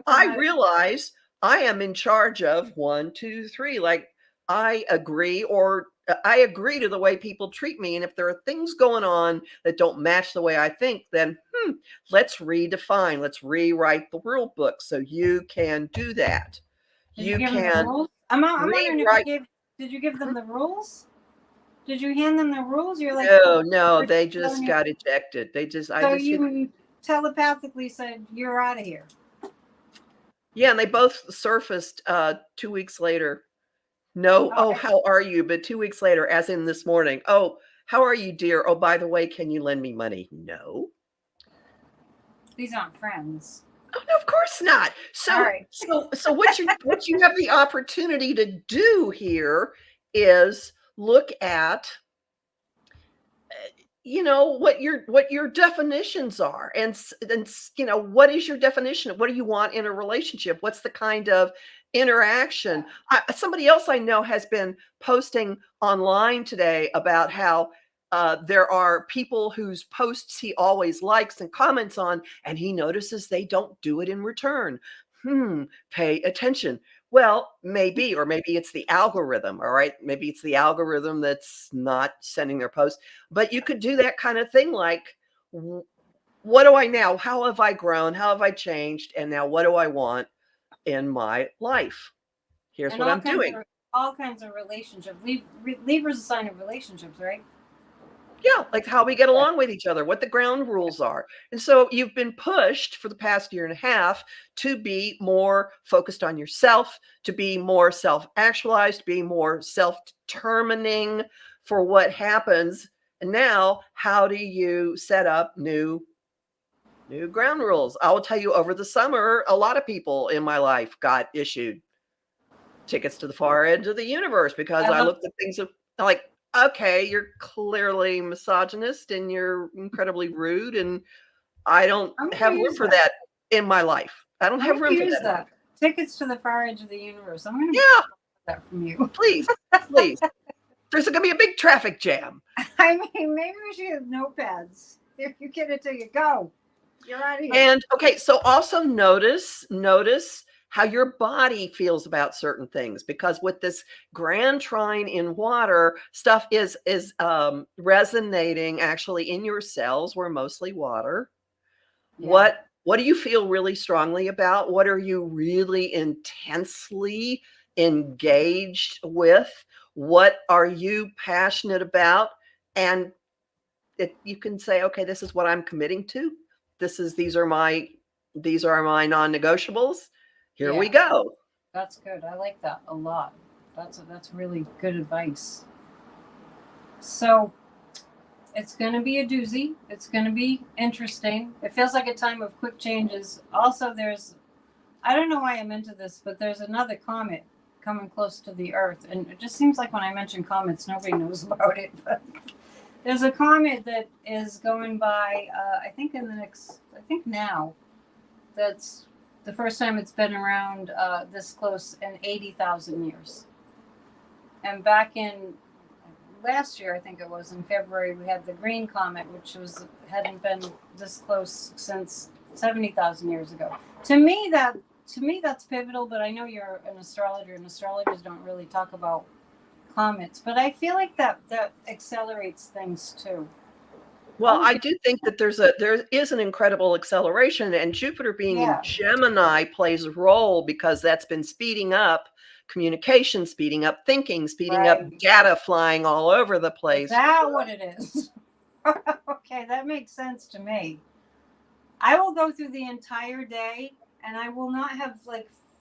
I realize I am in charge of 1, 2, 3. Like, I agree to the way people treat me. And if there are things going on that don't match the way I think, then let's redefine, let's rewrite the rule book so you can do that. Did you give them the rules? I'm wondering did you give them the rules? Did you hand them the rules? You're like, no, they just got ejected. You telepathically said, you're out of here. Yeah, and they both surfaced 2 weeks later. No, how are you? But 2 weeks later, as in this morning, How are you, dear? Oh, by the way, can you lend me money? No. These aren't friends. Oh, no, of course not. All So, right. so what you have the opportunity to do here is look at what your definitions are, and what is your definition, what do you want in a relationship, what's the kind of interaction. Somebody else I know has been posting online today about how there are people whose posts he always likes and comments on, and he notices they don't do it in return. Pay attention. Well, maybe, or maybe it's the algorithm. All right, maybe it's the algorithm that's not sending their posts. But you could do that kind of thing, like, what do I now? How have I grown? How have I changed? And now what do I want in my life? Here's And what I'm doing. all kinds of relationships. Libra's a sign of relationships, right? Yeah, like how we get along with each other, what the ground rules are. And so you've been pushed for the past year and a half to be more focused on yourself, to be more self-actualized, to be more self-determining for what happens. And now, how do you set up new ground rules? I will tell you, over the summer, a lot of people in my life got issued tickets to the far edge of the universe because I looked at things like, okay, you're clearly misogynist and you're incredibly rude, and I don't have room for that in my life. I don't have room for that. Tickets to the far edge of the universe. I'm going to Yeah, that from you. please, please. There's going to be a big traffic jam. I mean, maybe we should have notepads. If you get it till you go, you're out of here. And okay, so also notice how your body feels about certain things, because with this grand trine in water, stuff is resonating actually in your cells. We're mostly water. Yeah. What do you feel really strongly about? What are you really intensely engaged with? What are you passionate about? And you can say, okay, this is what I'm committing to. These are my non-negotiables. Here we go. That's good. I like that a lot. That's really good advice. So it's going to be a doozy. It's going to be interesting. It feels like a time of quick changes. Also, I don't know why I'm into this, but there's another comet coming close to the Earth. And it just seems like when I mention comets, nobody knows about it. But there's a comet that is going by, I think now. That's the first time it's been around this close in 80,000 years. And back in last year, I think it was in February, we had the green comet, which hadn't been this close since 70,000 years ago. To me, that's pivotal. But I know you're an astrologer, and astrologers don't really talk about comets. But I feel like that accelerates things too. Well, I do think that there is an incredible acceleration, and Jupiter being in Gemini plays a role, because that's been speeding up communication, speeding up thinking, speeding up data flying all over the place. Is that what it is? Okay, that makes sense to me. I will go through the entire day, and I will not have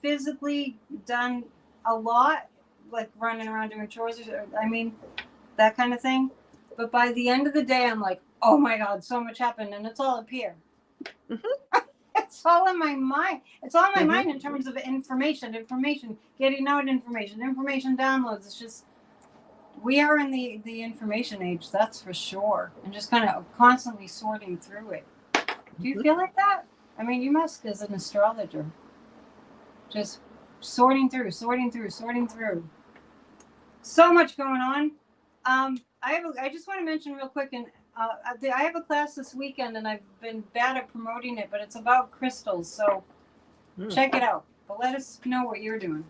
physically done a lot, like running around doing chores, that kind of thing. But by the end of the day, I'm like, oh my God, so much happened, and it's all up here. Mm-hmm. It's all in my mind. It's all in my mind in terms of information, getting out information downloads. It's just, we are in the information age, that's for sure, and just kind of constantly sorting through it. Do you feel like that? I mean, you must, as an astrologer. Just sorting through. So much going on. I just want to mention real quick, and I have a class this weekend, and I've been bad at promoting it, but it's about crystals. So check it out. But let us know what you're doing.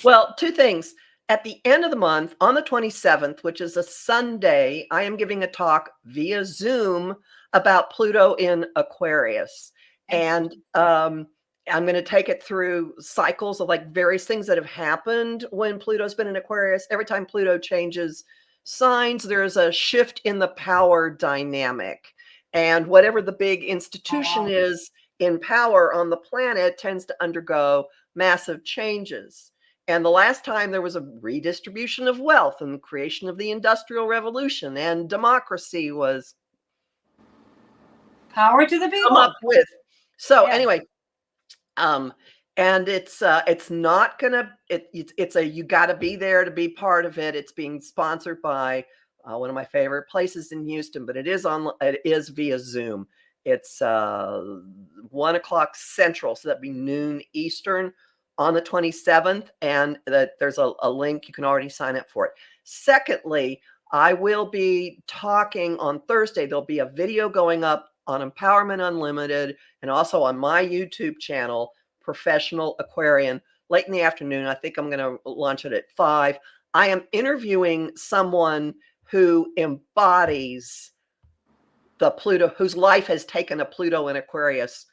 Well, two things. At the end of the month, on the 27th, which is a Sunday, I am giving a talk via Zoom about Pluto in Aquarius. And I'm going to take it through cycles of various things that have happened when Pluto's been in Aquarius. Every time Pluto changes signs, there's a shift in the power dynamic. And whatever the big institution is in power on the planet tends to undergo massive changes. And the last time there was a redistribution of wealth and the creation of the Industrial Revolution, and democracy was Power to the come people. up with. So Yes. anyway, and it's not gonna it's a you got to be there to be part of it. It's being sponsored by one of my favorite places in Houston, but it is via Zoom. It's 1 o'clock Central, so that'd be noon Eastern on the 27th, and that there's a link. You can already sign up for it. Secondly, I will be talking on Thursday. There'll be a video going up on Empowerment Unlimited and also on my YouTube channel, Professional Aquarian, late in the afternoon. I think I'm going to launch it at 5. I am interviewing someone who embodies the Pluto, whose life has taken a Pluto and Aquarius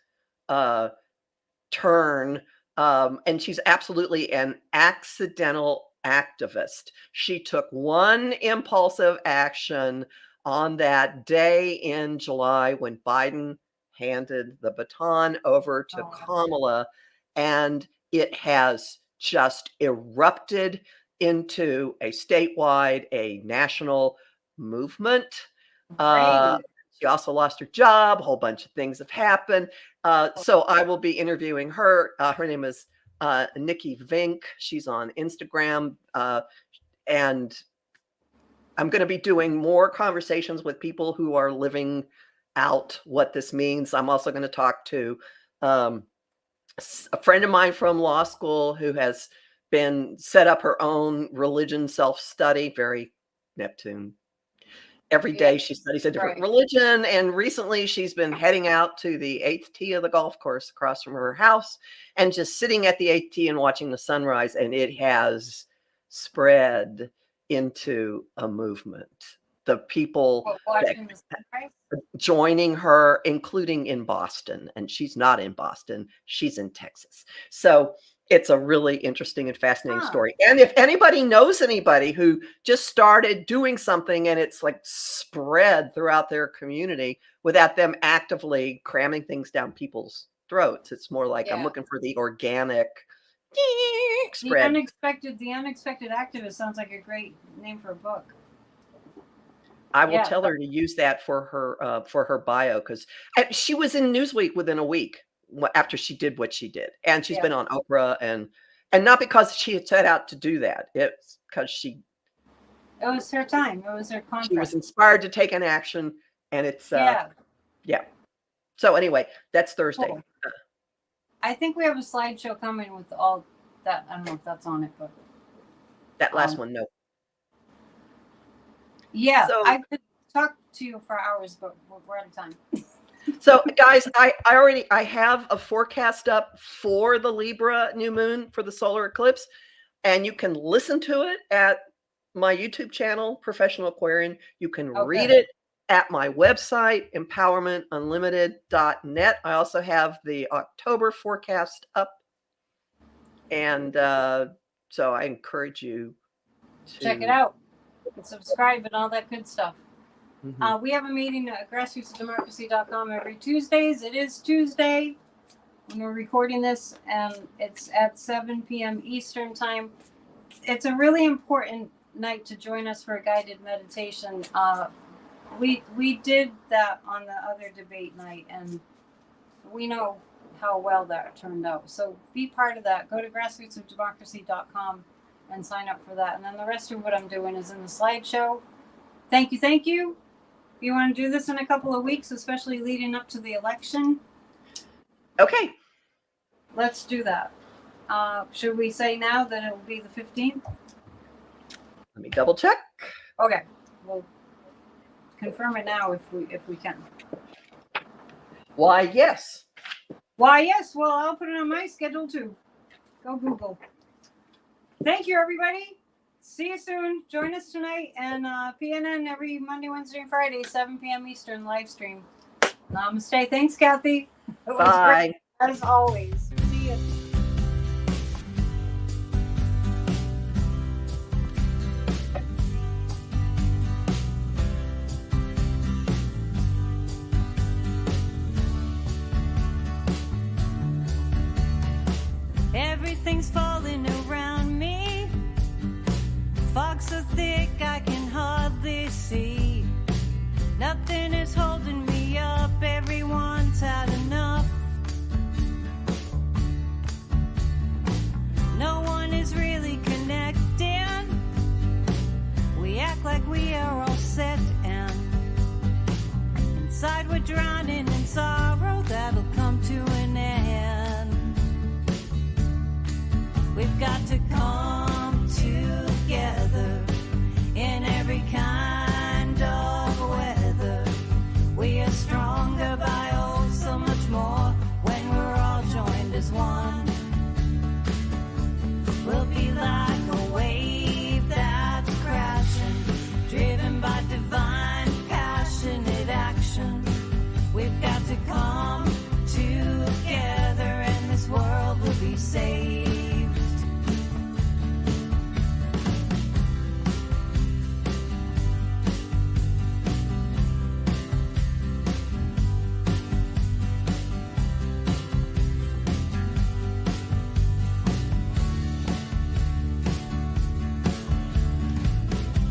turn. And she's absolutely an accidental activist. She took one impulsive action on that day in July when Biden handed the baton over to Kamala, and it has just erupted into a statewide, a national movement. She also lost her job. A whole bunch of things have happened. So I will be interviewing her. Her name is Nikki Vink. She's on Instagram. And I'm going to be doing more conversations with people who are living out what this means. I'm also going to talk to a friend of mine from law school who has been set up her own religion self-study, very Neptune. Every day she studies a different religion, and recently she's been heading out to the 8th tee of the golf course across from her house and just sitting at the 8th tee and watching the sunrise, and it has spread into a movement. The people joining her, including in Boston, and she's not in Boston, she's in Texas. So it's a really interesting and fascinating story. And if anybody knows anybody who just started doing something and it's like spread throughout their community without them actively cramming things down people's throats, it's more like I'm looking for the organic spread. The unexpected activist sounds like a great name for a book. I will tell her to use that for her bio, because she was in Newsweek within a week after she did what she did, and she's been on Oprah, and not because she had set out to do that. It's because it was her time. It was her contract. She was inspired to take an action, and it's So anyway, that's Thursday. Cool. I think we have a slideshow coming with all that. I don't know if that's on it, but that last one, no. Yeah, so, I could talk to you for hours, but we're out of time. So guys, I have a forecast up for the Libra new moon for the solar eclipse, and you can listen to it at my YouTube channel, Professional Aquarian. You can read it at my website, empowermentunlimited.net. I also have the October forecast up, and so I encourage you to check it out and subscribe and all that good stuff. We have a meeting at grassrootsdemocracy.com every Tuesdays. It is Tuesday when we're recording this, and it's at 7 p.m. Eastern time. It's a really important night to join us for a guided meditation. We did that on the other debate night, and we know how well that turned out. So be part of that. Go to grassrootsofdemocracy.com and sign up for that. And then the rest of what I'm doing is in the slideshow. Thank you. You want to do this in a couple of weeks, especially leading up to the election? Okay. Let's do that. Should we say now that it will be the 15th? Let me double check. Okay. We'll confirm it now if we can. Why, yes. Why, yes. Well, I'll put it on my schedule too. Go Google. Thank you, everybody. See you soon. Join us tonight, and PNN every Monday, Wednesday, and Friday, 7 p.m. Eastern live stream. Namaste. Thanks, Kathy. It was Bye. great, as always. See you. Everything's falling around me. as one. We'll be like a wave that's crashing, driven by divine, passionate action. We've got to come together and this world will be saved.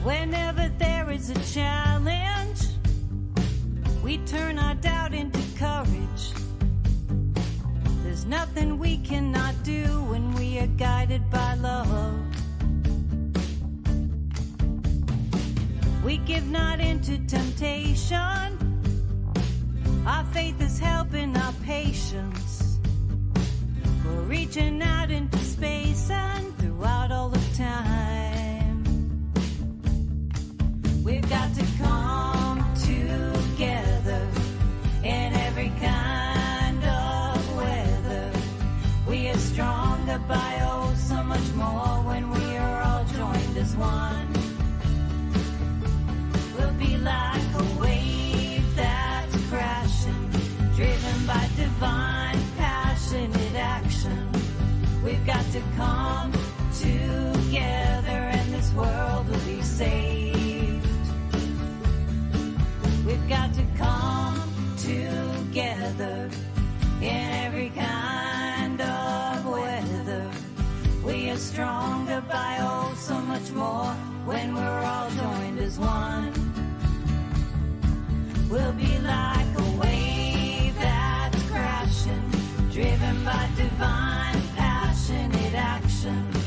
Whenever there is a challenge, we turn our doubt into courage. There's nothing we cannot do when we are guided by love. We give not into temptation. Our faith is helping our patience. We're reaching out into space and throughout all of time. We've got to come together in every kind of weather. We are stronger by oh so much more when we are all joined as one. We'll be like a wave that's crashing, driven by divine, passionate action. We've got to come together and this world will be saved. We've got to come together in every kind of weather. We are stronger by oh so much more when we're all joined as one. We'll be like a wave that's crashing, driven by divine, passionate action.